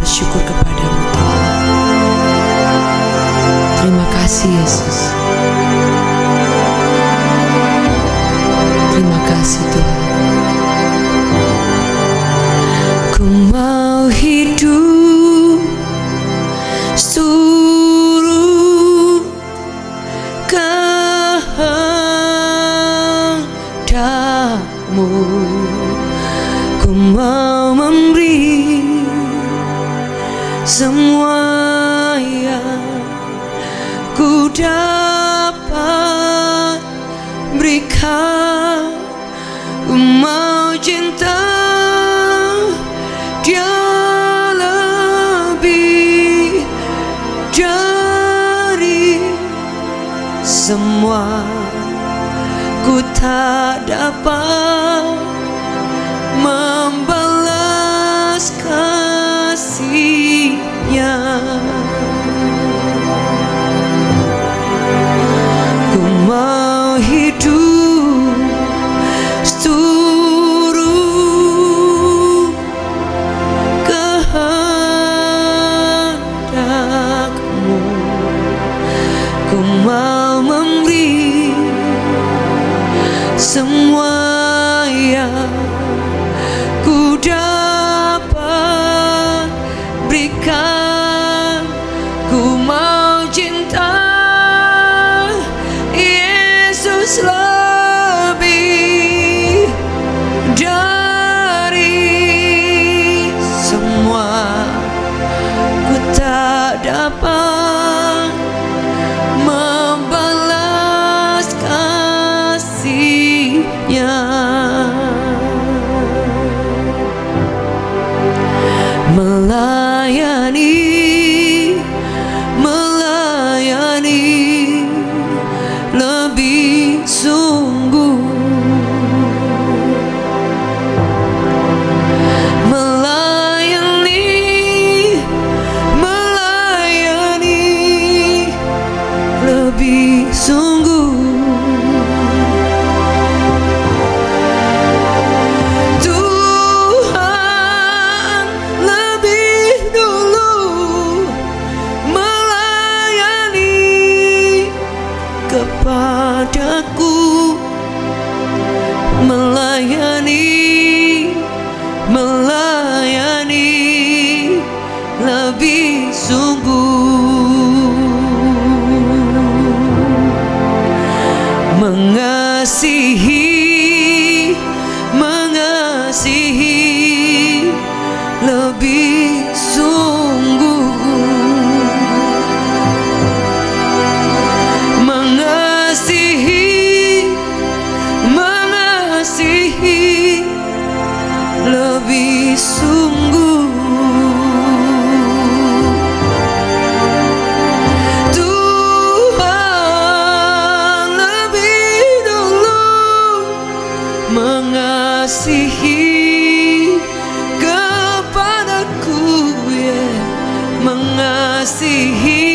bersyukur kepadamu Tuhan. Terima kasih Yesus. Terima kasih Tuhan. Ku mau hidup surut kehendak-Mu. Ku mau memberi semua yang ku dapat berikan. Ku mau cinta Dia lebih dari semua. Ku tak dapat membalas kasih-Nya. Ku mau hidup seturut kehendak-Mu. Ku mau memberi semua yang ku dapat berikan. Ku mau cinta Yesus lebih dari semua. Ku tak dapat membalas kasih-Nya. Melayani lebih sungguh. Melayani lebih sungguh. Tuhan lebih dulu melayani kepadaku. Melayani lebih sungguh. Mengasihi lebih sungguh. Mengasihi lebih sungguh. Tuhan lebih dulu mengasihi kepadaku, ya. Mengasihi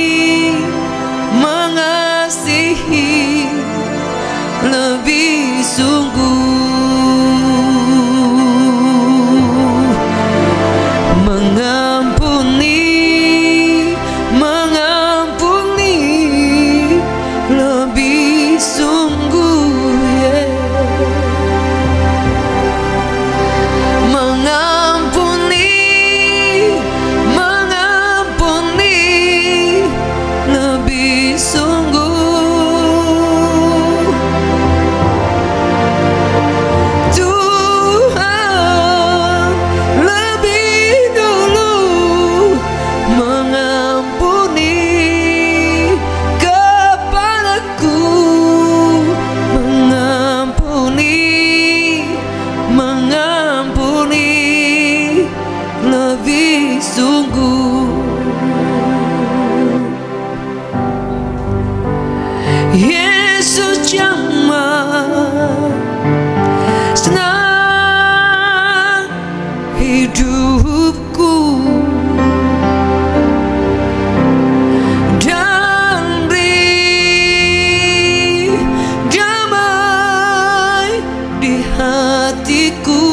lebih sungguh. Mengampuni lebih sungguh, yeah. Mengampuni lebih sungguh. Tuhan lebih dulu mengampuni kepadaku. Mengampuni lebih sungguh. Yesus jamah senang hidupku, dan beri damai di hatiku.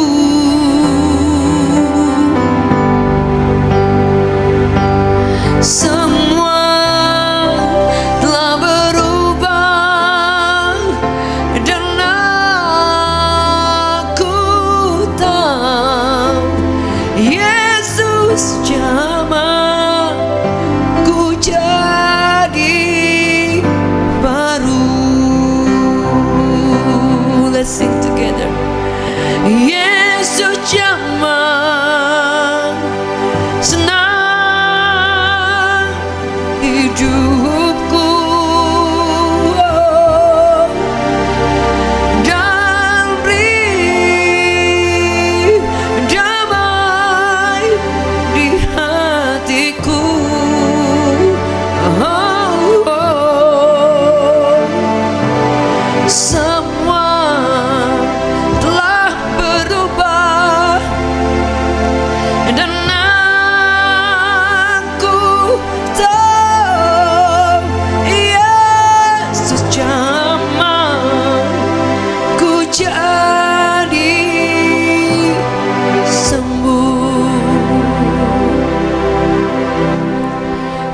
Yesus jamah, ku jadi baru. Let's sing together. Yesus jamah, senang hidupku.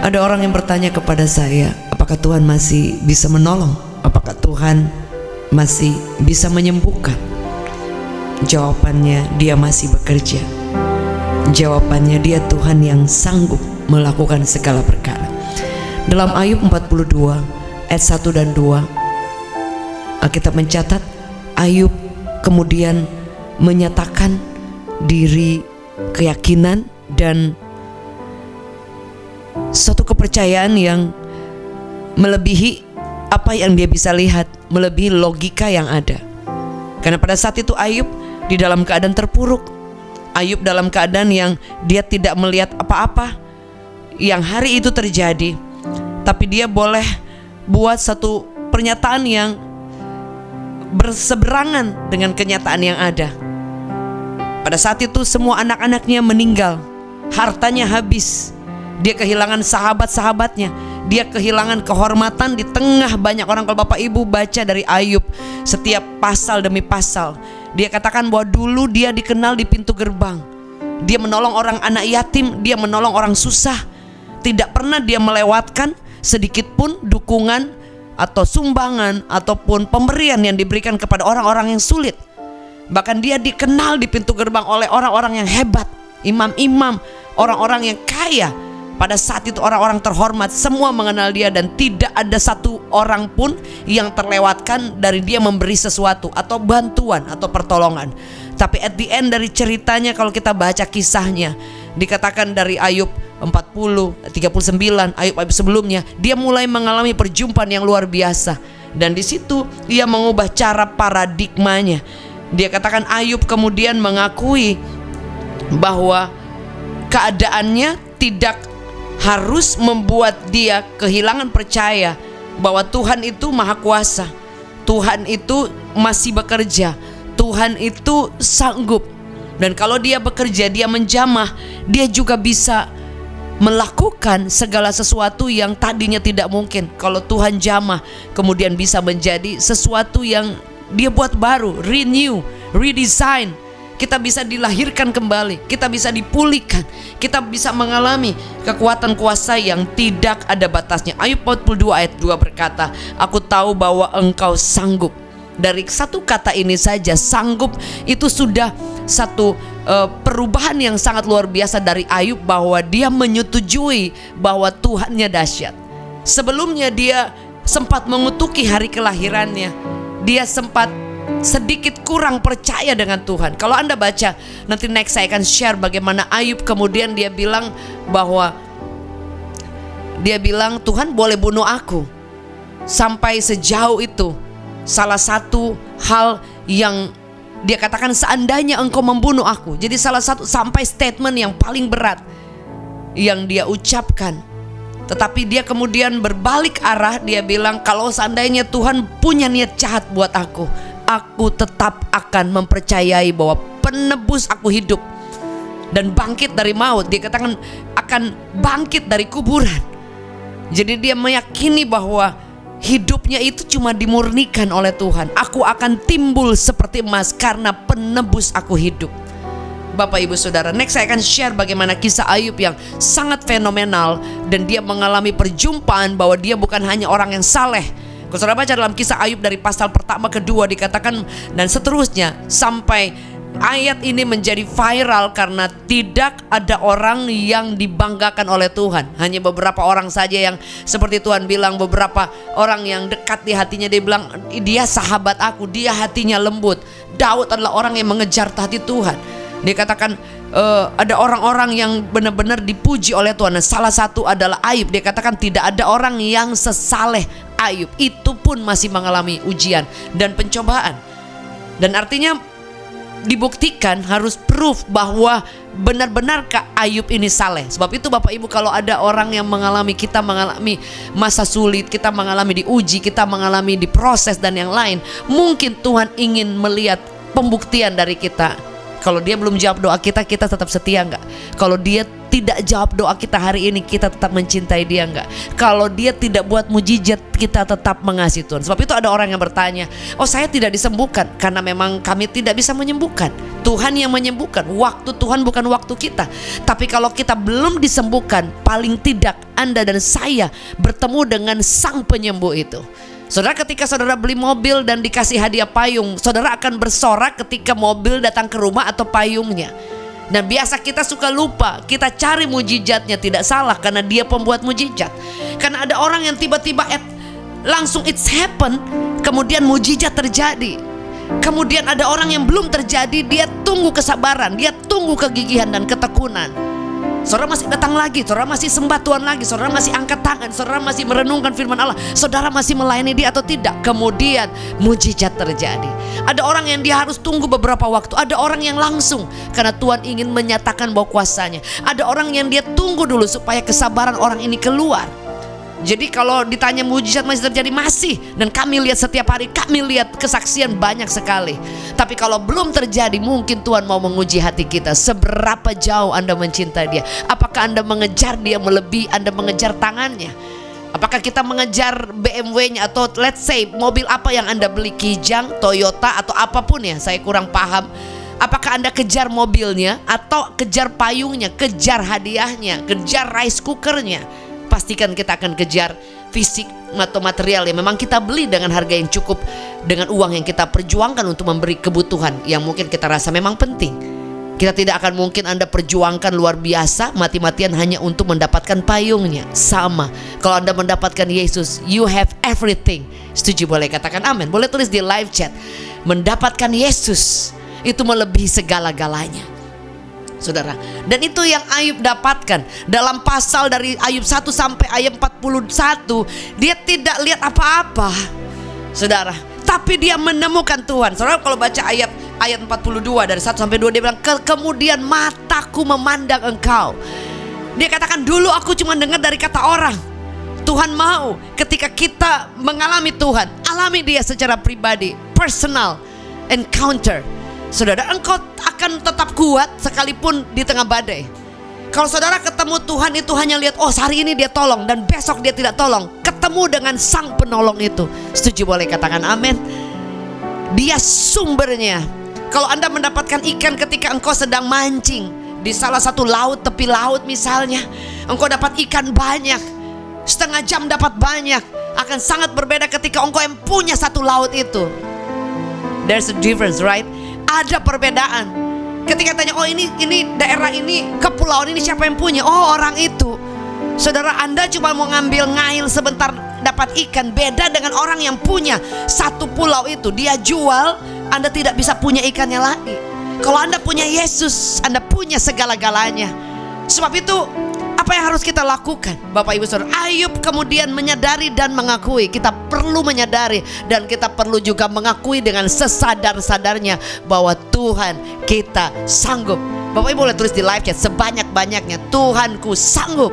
Ada orang yang bertanya kepada saya, apakah Tuhan masih bisa menolong? Apakah Tuhan masih bisa menyembuhkan? Jawabannya, Dia masih bekerja. Jawabannya, Dia Tuhan yang sanggup melakukan segala perkara. Dalam Ayub 42 ayat 1 dan 2, Alkitab mencatat Ayub kemudian menyatakan diri keyakinan dan suatu kepercayaan yang melebihi apa yang dia bisa lihat, melebihi logika yang ada. Karena pada saat itu Ayub di dalam keadaan terpuruk, Ayub dalam keadaan yang dia tidak melihat apa-apa yang hari itu terjadi, tapi dia boleh buat satu pernyataan yang berseberangan dengan kenyataan yang ada. Pada saat itu semua anak-anaknya meninggal, hartanya habis, dia kehilangan sahabat-sahabatnya, dia kehilangan kehormatan di tengah banyak orang. Kalau Bapak Ibu baca dari Ayub, setiap pasal demi pasal, dia katakan bahwa dulu dia dikenal di pintu gerbang, dia menolong orang anak yatim, dia menolong orang susah. Tidak pernah dia melewatkan sedikit pun dukungan atau sumbangan ataupun pemberian yang diberikan kepada orang-orang yang sulit. Bahkan dia dikenal di pintu gerbang oleh orang-orang yang hebat, imam-imam, orang-orang yang kaya. Pada saat itu orang-orang terhormat semua mengenal dia, dan tidak ada satu orang pun yang terlewatkan dari dia memberi sesuatu atau bantuan atau pertolongan. Tapi at the end dari ceritanya, kalau kita baca kisahnya, dikatakan dari Ayub 40, 39, Ayub sebelumnya, dia mulai mengalami perjumpaan yang luar biasa. Dan di situ dia mengubah cara paradigmanya. Dia katakan Ayub kemudian mengakui bahwa keadaannya tidak harus membuat dia kehilangan percaya bahwa Tuhan itu maha kuasa, Tuhan itu masih bekerja, Tuhan itu sanggup. Dan kalau dia bekerja, dia menjamah, dia juga bisa melakukan segala sesuatu yang tadinya tidak mungkin. Kalau Tuhan jamah, kemudian bisa menjadi sesuatu yang dia buat baru, renew, redesign. Kita bisa dilahirkan kembali, kita bisa dipulihkan, kita bisa mengalami kekuatan kuasa yang tidak ada batasnya. Ayub 42 ayat 2 berkata, aku tahu bahwa engkau sanggup. Dari satu kata ini saja, sanggup, itu sudah satu perubahan yang sangat luar biasa dari Ayub, bahwa dia menyetujui bahwa Tuhannya dahsyat. Sebelumnya dia sempat mengutuki hari kelahirannya, dia sempat sedikit kurang percaya dengan Tuhan. Kalau Anda baca, nanti next saya akan share bagaimana Ayub kemudian dia bilang bahwa Tuhan boleh bunuh aku. Sampai sejauh itu. Salah satu hal yang dia katakan, seandainya engkau membunuh aku. Jadi salah satu sampai statement yang paling berat yang dia ucapkan. Tetapi dia kemudian berbalik arah, dia bilang, kalau seandainya Tuhan punya niat jahat buat aku tetap akan mempercayai bahwa penebus aku hidup dan bangkit dari maut. Dia katakan akan bangkit dari kuburan. Jadi dia meyakini bahwa hidupnya itu cuma dimurnikan oleh Tuhan. Aku akan timbul seperti emas karena penebus aku hidup. Bapak Ibu Saudara, next saya akan share bagaimana kisah Ayub yang sangat fenomenal. Dan dia mengalami perjumpaan bahwa dia bukan hanya orang yang saleh. Kalau saudara baca dalam kisah Ayub dari pasal pertama kedua, dikatakan dan seterusnya sampai ayat ini menjadi viral karena tidak ada orang yang dibanggakan oleh Tuhan. Hanya beberapa orang saja yang seperti Tuhan bilang, beberapa orang yang dekat di hatinya, dia bilang dia sahabat aku, dia hatinya lembut. Daud adalah orang yang mengejar hati Tuhan. Dia katakan ada orang-orang yang benar-benar dipuji oleh Tuhan. Nah, salah satu adalah Ayub. Dia katakan tidak ada orang yang sesaleh Ayub. Itu pun masih mengalami ujian dan pencobaan. Dan artinya dibuktikan, harus proof bahwa benar-benarkah Ayub ini saleh. Sebab itu Bapak Ibu, kalau ada orang yang mengalami, kita mengalami masa sulit, kita mengalami diuji, kita mengalami diproses dan yang lain, mungkin Tuhan ingin melihat pembuktian dari kita. Kalau dia belum jawab doa kita, kita tetap setia enggak? Kalau dia tidak jawab doa kita hari ini, kita tetap mencintai dia enggak? Kalau dia tidak buat mujizat, kita tetap mengasihi Tuhan. Sebab itu ada orang yang bertanya, oh saya tidak disembuhkan karena memang kami tidak bisa menyembuhkan. Tuhan yang menyembuhkan. Waktu Tuhan bukan waktu kita. Tapi kalau kita belum disembuhkan, paling tidak Anda dan saya bertemu dengan Sang Penyembuh itu. Saudara, ketika saudara beli mobil dan dikasih hadiah payung, saudara akan bersorak ketika mobil datang ke rumah atau payungnya. Dan biasa kita suka lupa, kita cari mujizatnya. Tidak salah, karena dia pembuat mujizat. Karena ada orang yang tiba-tiba langsung it's happen, kemudian mujizat terjadi. Kemudian ada orang yang belum terjadi, dia tunggu kesabaran, dia tunggu kegigihan dan ketekunan. Saudara masih datang lagi, saudara masih sembah Tuhan lagi, saudara masih angkat tangan, saudara masih merenungkan firman Allah, saudara masih melayani dia atau tidak. Kemudian mujizat terjadi. Ada orang yang dia harus tunggu beberapa waktu, ada orang yang langsung karena Tuhan ingin menyatakan bahwa kuasanya. Ada orang yang dia tunggu dulu supaya kesabaran orang ini keluar. Jadi kalau ditanya mujizat masih terjadi, masih. Dan kami lihat setiap hari, kami lihat kesaksian banyak sekali. Tapi kalau belum terjadi, mungkin Tuhan mau menguji hati kita. Seberapa jauh Anda mencintai dia? Apakah Anda mengejar dia melebihi Anda mengejar tangannya? Apakah kita mengejar BMW-nya atau let's say mobil apa yang Anda beli, Kijang, Toyota atau apapun ya, saya kurang paham. Apakah Anda kejar mobilnya atau kejar payungnya, kejar hadiahnya, kejar rice cookernya? Pastikan kita akan kejar fisik atau material yang memang kita beli dengan harga yang cukup, dengan uang yang kita perjuangkan untuk memberi kebutuhan yang mungkin kita rasa memang penting. Kita tidak akan mungkin Anda perjuangkan luar biasa mati-matian hanya untuk mendapatkan payungnya. Sama, kalau Anda mendapatkan Yesus, you have everything. Setuju? Boleh katakan amin. Boleh tulis di live chat. Mendapatkan Yesus itu melebihi segala-galanya, saudara. Dan itu yang Ayub dapatkan. Dalam pasal dari Ayub 1 sampai ayat 41, dia tidak lihat apa-apa, saudara, tapi dia menemukan Tuhan. Saudara, kalau baca ayat 42 dari 1 sampai 2, dia bilang, kemudian mataku memandang engkau. Dia katakan, dulu aku cuma dengar dari kata orang. Tuhan mau ketika kita mengalami Tuhan, alami dia secara pribadi, personal encounter. Saudara, engkau akan tetap kuat sekalipun di tengah badai. Kalau saudara ketemu Tuhan itu hanya lihat, oh hari ini dia tolong dan besok dia tidak tolong. Ketemu dengan Sang Penolong itu. Setuju? Boleh katakan amin. Dia sumbernya. Kalau Anda mendapatkan ikan ketika engkau sedang mancing di salah satu laut, tepi laut misalnya, engkau dapat ikan banyak, setengah jam dapat banyak. Akan sangat berbeda ketika engkau yang punya satu laut itu. There's a difference, right? Ada perbedaan. Ketika tanya, oh ini daerah ini, kepulauan ini siapa yang punya? Oh orang itu. Saudara, Anda cuma mau ngambil ngail sebentar dapat ikan. Beda dengan orang yang punya satu pulau itu, dia jual, Anda tidak bisa punya ikannya lagi. Kalau Anda punya Yesus, Anda punya segala-galanya. Sebab itu apa yang harus kita lakukan, Bapak Ibu Saudara? Ayub kemudian menyadari dan mengakui. Kita perlu menyadari dan kita perlu juga mengakui dengan sesadar-sadarnya bahwa Tuhan kita sanggup. Bapak Ibu boleh tulis di live chat sebanyak-banyaknya, Tuhanku sanggup.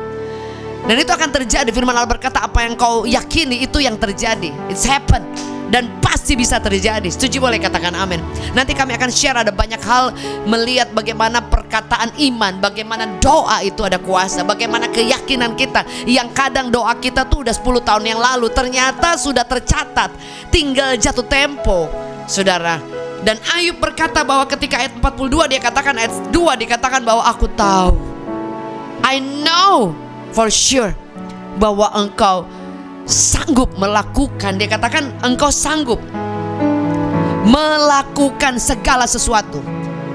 Dan itu akan terjadi. Firman Allah berkata, apa yang kau yakini itu yang terjadi. It's happen. Dan pasti bisa terjadi. Setuju? Boleh katakan amin. Nanti kami akan share ada banyak hal, melihat bagaimana perkataan iman, bagaimana doa itu ada kuasa, bagaimana keyakinan kita yang kadang doa kita tuh udah 10 tahun yang lalu ternyata sudah tercatat, tinggal jatuh tempo, saudara. Dan Ayub berkata bahwa ketika ayat 42 dia katakan, ayat 2 dikatakan bahwa aku tahu, I know for sure bahwa engkau sanggup melakukan. Dia katakan engkau sanggup melakukan segala sesuatu.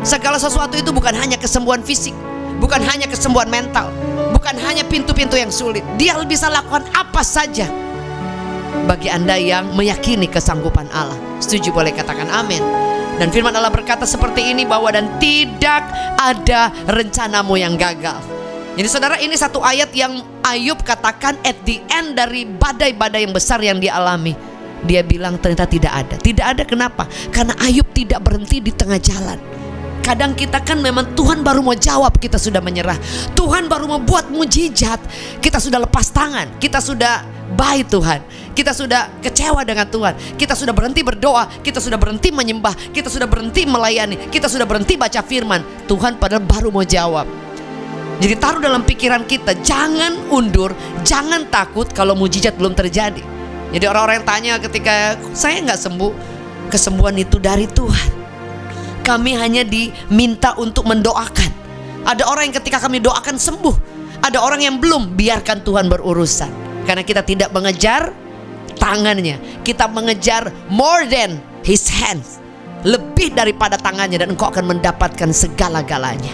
Segala sesuatu itu bukan hanya kesembuhan fisik, bukan hanya kesembuhan mental, bukan hanya pintu-pintu yang sulit. Dia bisa lakukan apa saja bagi Anda yang meyakini kesanggupan Allah. Setuju boleh katakan amin. Dan firman Allah berkata seperti ini, bahwa dan tidak ada rencanamu yang gagal. Jadi saudara, ini satu ayat yang Ayub katakan at the end dari badai-badai yang besar yang dia alami. Dia bilang ternyata tidak ada. Tidak ada, kenapa? Karena Ayub tidak berhenti di tengah jalan. Kadang kita kan memang Tuhan baru mau jawab, kita sudah menyerah. Tuhan baru membuat mujizat, kita sudah lepas tangan. Kita sudah bye Tuhan. Kita sudah kecewa dengan Tuhan. Kita sudah berhenti berdoa. Kita sudah berhenti menyembah. Kita sudah berhenti melayani. Kita sudah berhenti baca firman. Tuhan padahal baru mau jawab. Jadi taruh dalam pikiran kita, jangan undur, jangan takut kalau mujizat belum terjadi. Jadi orang-orang yang tanya ketika saya nggak sembuh, kesembuhan itu dari Tuhan. Kami hanya diminta untuk mendoakan. Ada orang yang ketika kami doakan sembuh. Ada orang yang belum, biarkan Tuhan berurusan. Karena kita tidak mengejar tangannya, kita mengejar more than his hands, lebih daripada tangannya, dan engkau akan mendapatkan segala-galanya.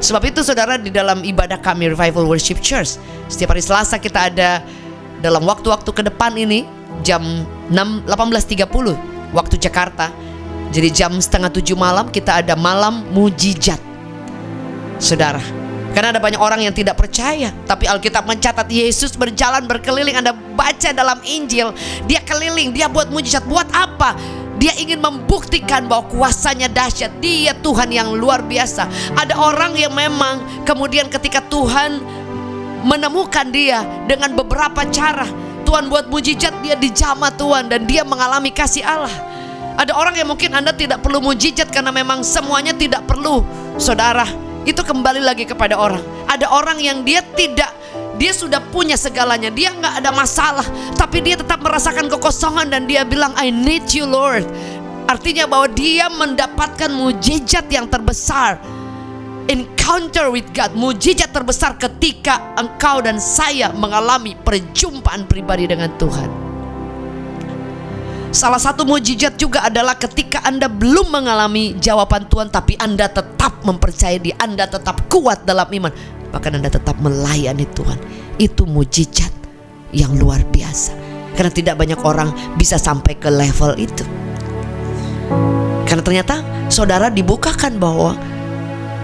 Sebab itu saudara, di dalam ibadah kami Revival Worship Church, setiap hari Selasa kita ada dalam waktu-waktu ke depan ini jam 18.30 waktu Jakarta. Jadi jam 6:30 malam kita ada malam mujizat, saudara. Karena ada banyak orang yang tidak percaya, tapi Alkitab mencatat Yesus berjalan berkeliling. Anda baca dalam Injil, dia keliling, dia buat mujizat. Buat apa? Dia ingin membuktikan bahwa kuasanya dahsyat. Dia Tuhan yang luar biasa. Ada orang yang memang kemudian ketika Tuhan menemukan dia dengan beberapa cara, Tuhan buat mujizat, dia dijamah Tuhan dan dia mengalami kasih Allah. Ada orang yang mungkin Anda tidak perlu mujizat karena memang semuanya tidak perlu, saudara. Itu kembali lagi kepada orang. Ada orang yang dia sudah punya segalanya, dia nggak ada masalah, tapi dia tetap merasakan kekosongan dan dia bilang I need you Lord. Artinya bahwa dia mendapatkan mujizat yang terbesar, encounter with God. Mujizat terbesar ketika engkau dan saya mengalami perjumpaan pribadi dengan Tuhan. Salah satu mujizat juga adalah ketika Anda belum mengalami jawaban Tuhan, tapi Anda tetap mempercayai Dia, Anda tetap kuat dalam iman, bahkan Anda tetap melayani Tuhan. Itu mujizat yang luar biasa. Karena tidak banyak orang bisa sampai ke level itu. Karena ternyata saudara dibukakan bahwa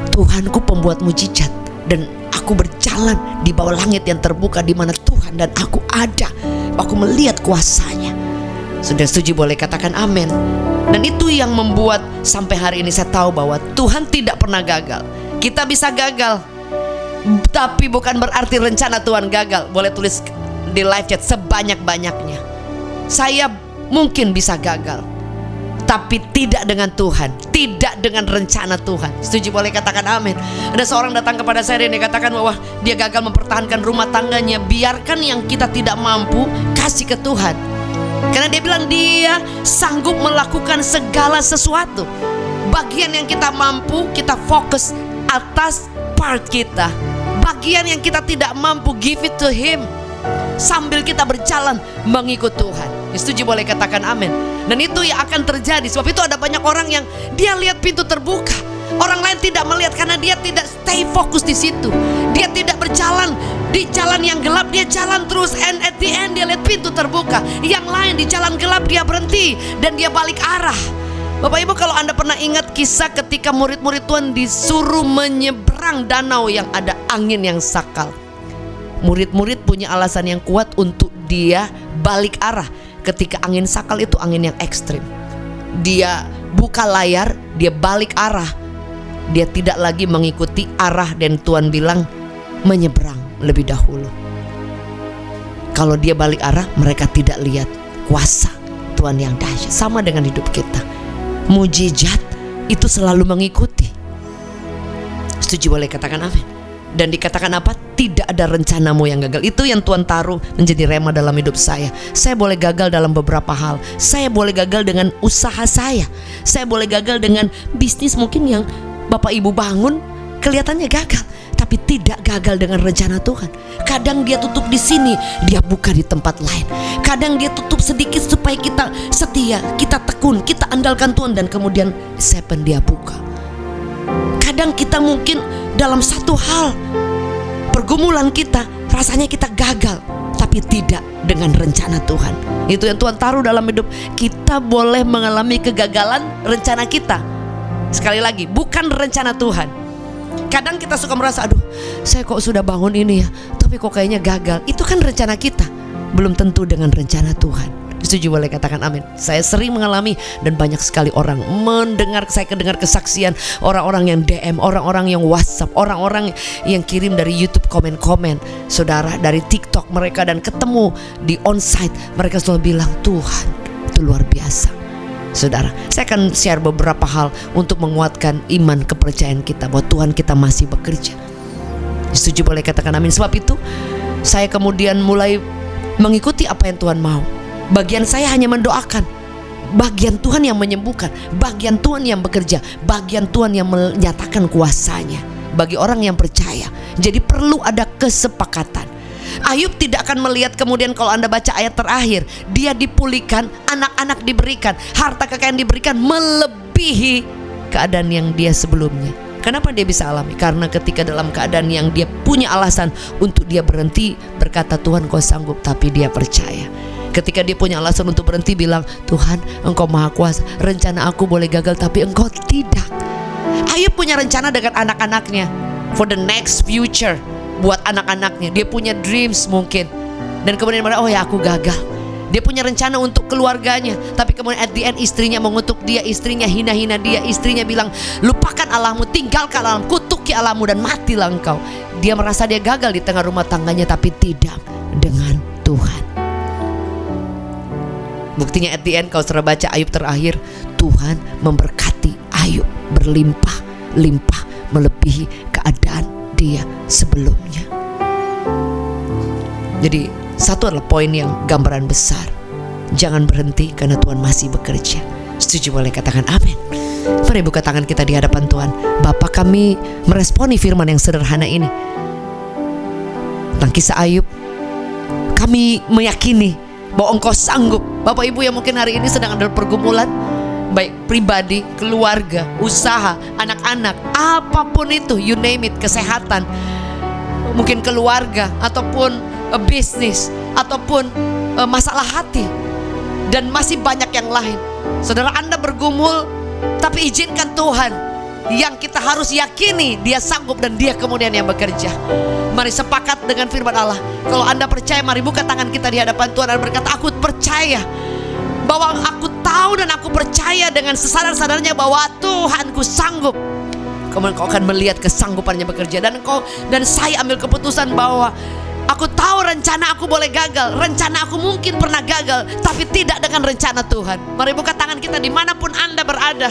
Tuhanku pembuat mujizat, dan aku berjalan di bawah langit yang terbuka di mana Tuhan dan aku ada. Aku melihat kuasanya. Sudah setuju boleh katakan amin. Dan itu yang membuat sampai hari ini saya tahu bahwa Tuhan tidak pernah gagal. Kita bisa gagal, tapi bukan berarti rencana Tuhan gagal. Boleh tulis di live chat sebanyak-banyaknya. Saya mungkin bisa gagal, tapi tidak dengan Tuhan, tidak dengan rencana Tuhan. Setuju boleh katakan amin. Ada seorang datang kepada saya dan dia katakan bahwa dia gagal mempertahankan rumah tangganya. Biarkan yang kita tidak mampu kasih ke Tuhan. Karena dia bilang dia sanggup melakukan segala sesuatu. Bagian yang kita mampu, kita fokus atas part kita. Bagian yang kita tidak mampu, give it to Him. Sambil kita berjalan mengikut Tuhan. Setuju boleh katakan amin. Dan itu yang akan terjadi. Sebab itu ada banyak orang yang dia lihat pintu terbuka, orang lain tidak melihat karena dia tidak stay fokus di situ. Dia tidak berjalan di jalan yang gelap, dia jalan terus, and at the end dia lihat pintu terbuka. Yang lain di jalan gelap dia berhenti dan dia balik arah. Bapak Ibu, kalau Anda pernah ingat kisah ketika murid-murid Tuhan disuruh menyeberang danau yang ada angin yang sakal, murid-murid punya alasan yang kuat untuk dia balik arah ketika angin sakal itu angin yang ekstrim. Dia buka layar, dia balik arah. Dia tidak lagi mengikuti arah dan Tuhan bilang menyeberang lebih dahulu. Kalau dia balik arah, mereka tidak lihat kuasa Tuhan yang dahsyat. Sama dengan hidup kita, mujizat itu selalu mengikuti. Setuju boleh katakan amin. Dan dikatakan apa? Tidak ada rencanamu yang gagal. Itu yang Tuhan taruh menjadi rema dalam hidup saya. Saya boleh gagal dalam beberapa hal. Saya boleh gagal dengan usaha saya. Saya boleh gagal dengan bisnis mungkin yang Bapak Ibu bangun kelihatannya gagal, tapi tidak gagal dengan rencana Tuhan. Kadang dia tutup di sini, dia buka di tempat lain. Kadang dia tutup sedikit supaya kita setia, kita tekun, kita andalkan Tuhan, dan kemudian sepen dia buka. Kadang kita mungkin dalam satu hal, pergumulan kita, rasanya kita gagal, tapi tidak dengan rencana Tuhan. Itu yang Tuhan taruh dalam hidup kita. Boleh mengalami kegagalan rencana kita. Sekali lagi, bukan rencana Tuhan. Kadang kita suka merasa, aduh saya kok sudah bangun ini ya, tapi kok kayaknya gagal. Itu kan rencana kita, belum tentu dengan rencana Tuhan. Setuju, boleh katakan amin. Saya sering mengalami dan banyak sekali orang mendengar, saya kedengar kesaksian orang-orang yang DM, orang-orang yang WhatsApp, orang-orang yang kirim dari YouTube komen-komen, saudara, dari TikTok mereka, dan ketemu di onsite mereka selalu bilang, Tuhan itu luar biasa. Saudara, saya akan share beberapa hal untuk menguatkan iman kepercayaan kita bahwa Tuhan kita masih bekerja. Setuju, boleh katakan amin. Sebab itu saya kemudian mulai mengikuti apa yang Tuhan mau. Bagian saya hanya mendoakan, bagian Tuhan yang menyembuhkan, bagian Tuhan yang bekerja, bagian Tuhan yang menyatakan kuasanya bagi orang yang percaya. Jadi perlu ada kesepakatan. Ayub tidak akan melihat kemudian, kalau Anda baca ayat terakhir, dia dipulihkan, anak-anak diberikan, harta kekayaan diberikan melebihi keadaan yang dia sebelumnya. Kenapa dia bisa alami? Karena ketika dalam keadaan yang dia punya alasan untuk dia berhenti, berkata Tuhan kau sanggup, tapi dia percaya. Ketika dia punya alasan untuk berhenti, bilang Tuhan Engkau maha kuasa, rencana aku boleh gagal tapi Engkau tidak. Ayub punya rencana dengan anak-anaknya, for the next future, buat anak-anaknya. Dia punya dreams mungkin, dan kemudian oh ya aku gagal. Dia punya rencana untuk keluarganya, tapi kemudian at the end istrinya mengutuk dia, istrinya hina-hina dia, istrinya bilang lupakan Allahmu, tinggalkan Allahmu, kutuki Allahmu dan matilah engkau. Dia merasa dia gagal di tengah rumah tangganya, tapi tidak dengan Tuhan. Buktinya at the end, kalau sudah baca Ayub terakhir, Tuhan memberkati Ayub berlimpah-limpah melebihi keadaan dia sebelumnya. Jadi satu adalah poin yang gambaran besar, jangan berhenti karena Tuhan masih bekerja. Setuju, boleh katakan amin. Mari buka tangan kita di hadapan Tuhan. Bapa, kami meresponi firman yang sederhana ini tentang kisah Ayub. Kami meyakini bahwa Engkau sanggup. Bapak Ibu yang mungkin hari ini sedang ada pergumulan, baik pribadi, keluarga, usaha, anak-anak, apapun itu, you name it, kesehatan, mungkin keluarga, ataupun bisnis, ataupun masalah hati, dan masih banyak yang lain. Saudara, Anda bergumul, tapi izinkan Tuhan yang kita harus yakini dia sanggup dan dia kemudian yang bekerja. Mari sepakat dengan firman Allah. Kalau Anda percaya, mari buka tangan kita di hadapan Tuhan dan berkata, aku percaya bahwa aku tahu dan aku percaya dengan sesadar-sadarnya bahwa Tuhanku sanggup. Kemudian kau akan melihat kesanggupannya bekerja, dan saya ambil keputusan bahwa aku tahu rencana aku boleh gagal, rencana aku mungkin pernah gagal, tapi tidak dengan rencana Tuhan. Mari buka tangan kita dimanapun Anda berada.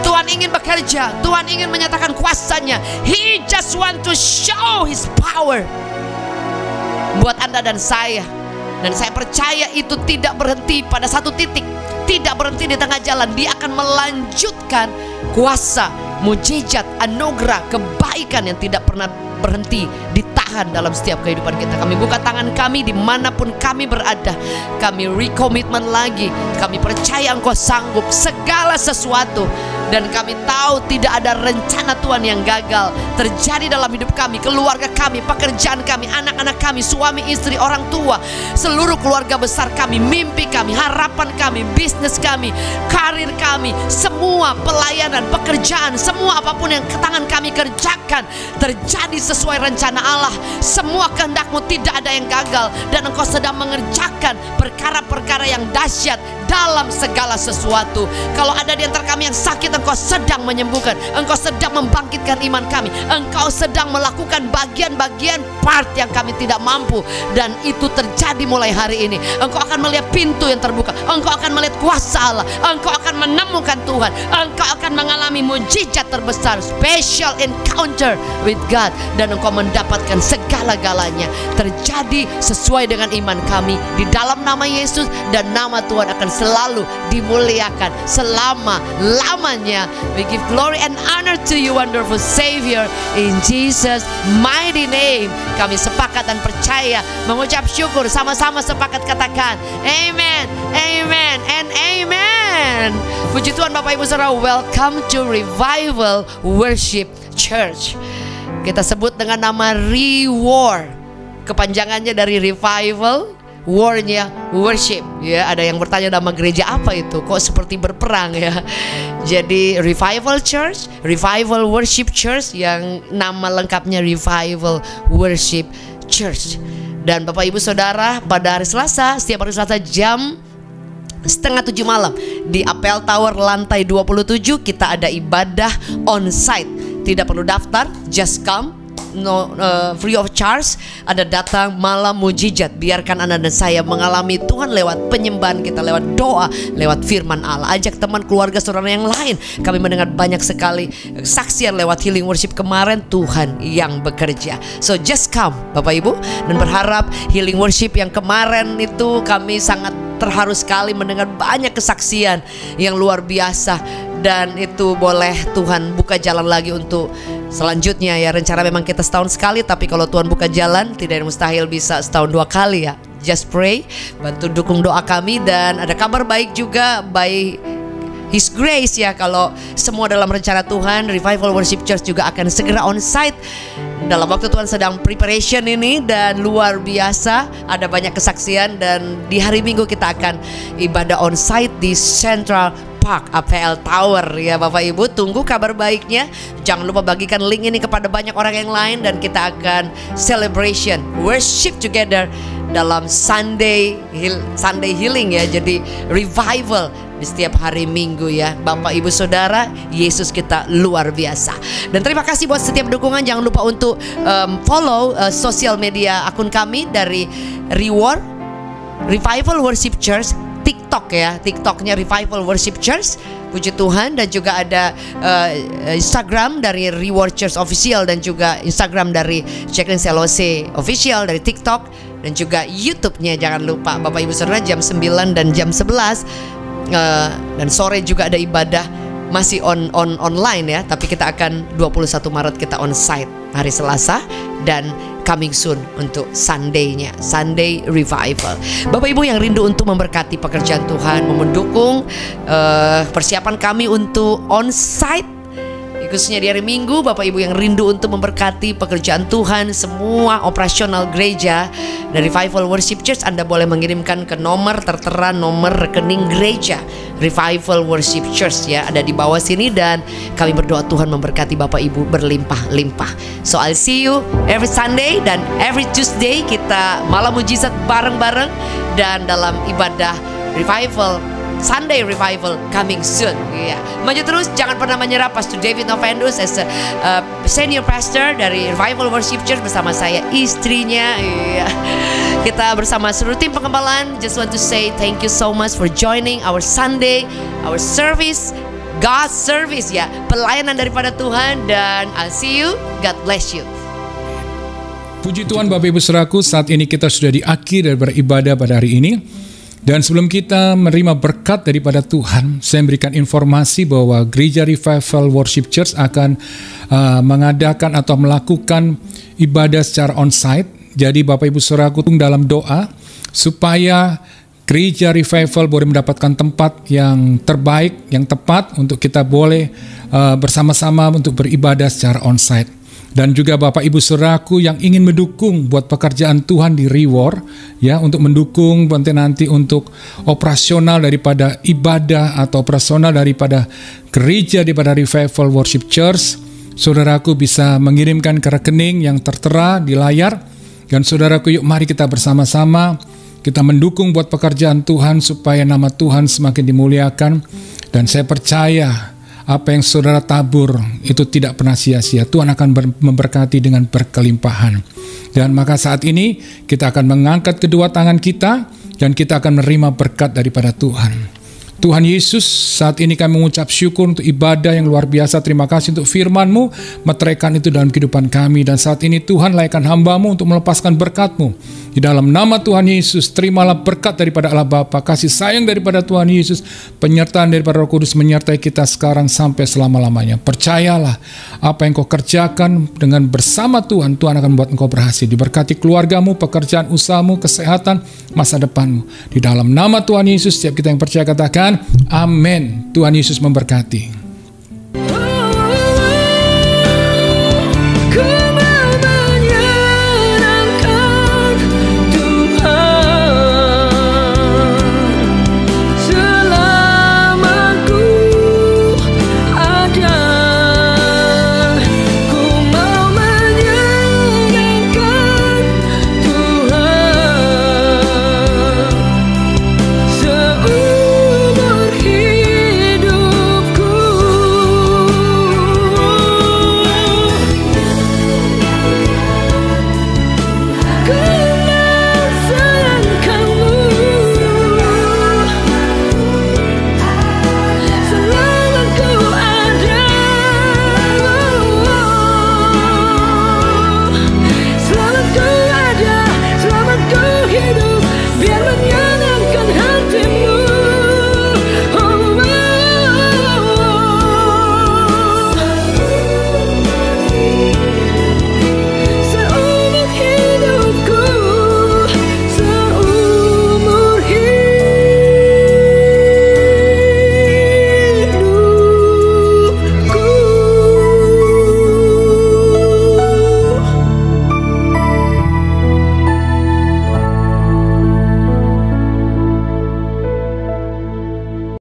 Tuhan ingin bekerja, Tuhan ingin menyatakan kuasanya. He just want to show His power buat Anda dan saya. Dan saya percaya itu tidak berhenti pada satu titik, tidak berhenti di tengah jalan. Dia akan melanjutkan kuasa, mujizat, anugerah, kebaikan yang tidak pernah berhenti, ditahan dalam setiap kehidupan kita. Kami buka tangan kami dimanapun kami berada. Kami rekomitmen lagi. Kami percaya Engkau sanggup segala sesuatu. Dan kami tahu tidak ada rencana Tuhan yang gagal terjadi dalam hidup kami, keluarga kami, pekerjaan kami, anak-anak kami, suami, istri, orang tua, seluruh keluarga besar kami, mimpi kami, harapan kami, bisnis kami, karir kami, semua pelayanan, pekerjaan, semua apapun yang tangan kami kerjakan terjadi sesuai rencana Allah. Semua kehendak-Mu, tidak ada yang gagal, dan Engkau sedang mengerjakan perkara-perkara yang dahsyat dalam segala sesuatu. Kalau ada di antara kami yang sakit, Engkau sedang menyembuhkan, Engkau sedang membangkitkan iman kami, Engkau sedang melakukan bagian-bagian part yang kami tidak mampu, dan itu terjadi mulai hari ini. Engkau akan melihat pintu yang terbuka, Engkau akan melihat kuasa Allah, Engkau akan menemukan Tuhan, Engkau akan mengalami mujizat terbesar, special encounter with God, dan Engkau mendapatkan segala-galanya terjadi sesuai dengan iman kami di dalam nama Yesus, dan nama Tuhan akan selalu dimuliakan selama-lamanya. We give glory and honor to you, wonderful Savior, in Jesus mighty name. Kami sepakat dan percaya, mengucap syukur, sama-sama sepakat katakan amen, amen, and amen. Puji Tuhan Bapak Ibu Saudara, welcome to Revival Worship Church. Kita sebut dengan nama Rewar. Kepanjangannya dari revival, war-nya worship. Ya, ada yang bertanya nama gereja apa itu? Kok seperti berperang ya? Jadi Revival Church, Revival Worship Church, yang nama lengkapnya Revival Worship Church. Dan Bapak Ibu Saudara, pada hari Selasa, setiap hari Selasa jam 6:30 malam di Apel Tower lantai 27 kita ada ibadah on site. Tidak perlu daftar, just come. Free of charge. Ada datang malam mujizat. Biarkan Anda dan saya mengalami Tuhan lewat penyembahan kita, lewat doa, lewat firman Allah. Ajak teman, keluarga, saudara yang lain. Kami mendengar banyak sekali kesaksian lewat healing worship kemarin. Tuhan yang bekerja. So just come Bapak Ibu. Dan berharap healing worship yang kemarin itu kami sangat terharu sekali mendengar banyak kesaksian yang luar biasa. Dan itu boleh Tuhan buka jalan lagi untuk selanjutnya ya. Rencana memang kita setahun sekali, tapi kalau Tuhan buka jalan, tidak ada mustahil bisa setahun 2 kali ya. Just pray, bantu dukung doa kami. Dan ada kabar baik juga, by His grace ya, kalau semua dalam rencana Tuhan, Revival Worship Church juga akan segera on site. Dalam waktu Tuhan sedang preparation ini, dan luar biasa ada banyak kesaksian. Dan di hari Minggu kita akan ibadah on site di Central Park APL Tower ya Bapak Ibu. Tunggu kabar baiknya. Jangan lupa bagikan link ini kepada banyak orang yang lain. Dan kita akan celebration, worship together dalam Sunday healing ya. Jadi revival di setiap hari Minggu ya Bapak Ibu Saudara. Yesus kita luar biasa. Dan terima kasih buat setiap dukungan. Jangan lupa untuk follow sosial media akun kami dari Reward Revival Worship Church, TikTok ya, TikToknya Revival Worship Church, puji Tuhan. Dan juga ada Instagram dari Reward Church Official, dan juga Instagram dari Jacqueline CLOC Official dari TikTok, dan juga YouTube-nya jangan lupa Bapak Ibu Saudara, jam 9 dan jam 11. Dan sore juga ada ibadah masih online ya, tapi kita akan 21 Maret kita on site hari Selasa, dan coming soon untuk Sunday-nya, Sunday Revival. Bapak Ibu yang rindu untuk memberkati pekerjaan Tuhan, mendukung persiapan kami untuk on site khususnya di hari Minggu. Bapak Ibu yang rindu untuk memberkati pekerjaan Tuhan, semua operasional gereja dari Revival Worship Church, Anda boleh mengirimkan ke nomor tertera, nomor rekening gereja Revival Worship Church ya, ada di bawah sini. Dan kami berdoa Tuhan memberkati Bapak Ibu berlimpah-limpah. So I'll see you every Sunday dan every Tuesday kita malam mujizat bareng-bareng, dan dalam ibadah revival Sunday Revival coming soon. Yeah. Maju terus, jangan pernah menyerah. Pastor David Novendus as a senior pastor dari Revival Worship Church bersama saya, istrinya. Yeah. Kita bersama seluruh tim pengembalaan. Just want to say thank you so much for joining our Sunday, our service, God's service ya, pelayanan daripada Tuhan. Dan I'll see you. God bless you. Puji Tuhan Bapak Ibu Saudaraku, saat ini kita sudah di akhir dari beribadah pada hari ini. Dan sebelum kita menerima berkat daripada Tuhan, saya memberikan informasi bahwa Gereja Revival Worship Church akan mengadakan atau melakukan ibadah secara on-site. Jadi Bapak Ibu Saudaraku dalam doa supaya Gereja Revival boleh mendapatkan tempat yang terbaik, yang tepat untuk kita boleh bersama-sama untuk beribadah secara on-site. Dan juga Bapak Ibu Saudaraku yang ingin mendukung buat pekerjaan Tuhan di Reward ya, untuk mendukung nanti untuk operasional daripada ibadah atau operasional daripada gereja daripada Revival Worship Church, saudaraku bisa mengirimkan ke rekening yang tertera di layar. Dan saudaraku, yuk mari kita bersama-sama kita mendukung buat pekerjaan Tuhan supaya nama Tuhan semakin dimuliakan. Dan saya percaya apa yang saudara tabur itu tidak pernah sia-sia. Tuhan akan memberkati dengan berkelimpahan. Dan maka saat ini kita akan mengangkat kedua tangan kita dan kita akan menerima berkat daripada Tuhan. Tuhan Yesus, saat ini kami mengucap syukur untuk ibadah yang luar biasa. Terima kasih untuk firman-Mu, meteraikan itu dalam kehidupan kami. Dan saat ini Tuhan, layakkan hamba-Mu untuk melepaskan berkat-Mu. Di dalam nama Tuhan Yesus, terimalah berkat daripada Allah Bapa, kasih sayang daripada Tuhan Yesus, penyertaan daripada Roh Kudus menyertai kita sekarang sampai selama-lamanya. Percayalah, apa yang kau kerjakan dengan bersama Tuhan, Tuhan akan membuat engkau berhasil. Diberkati keluargamu, pekerjaan usahamu, kesehatan, masa depanmu. Di dalam nama Tuhan Yesus, setiap kita yang percaya katakan, amin. Tuhan Yesus memberkati.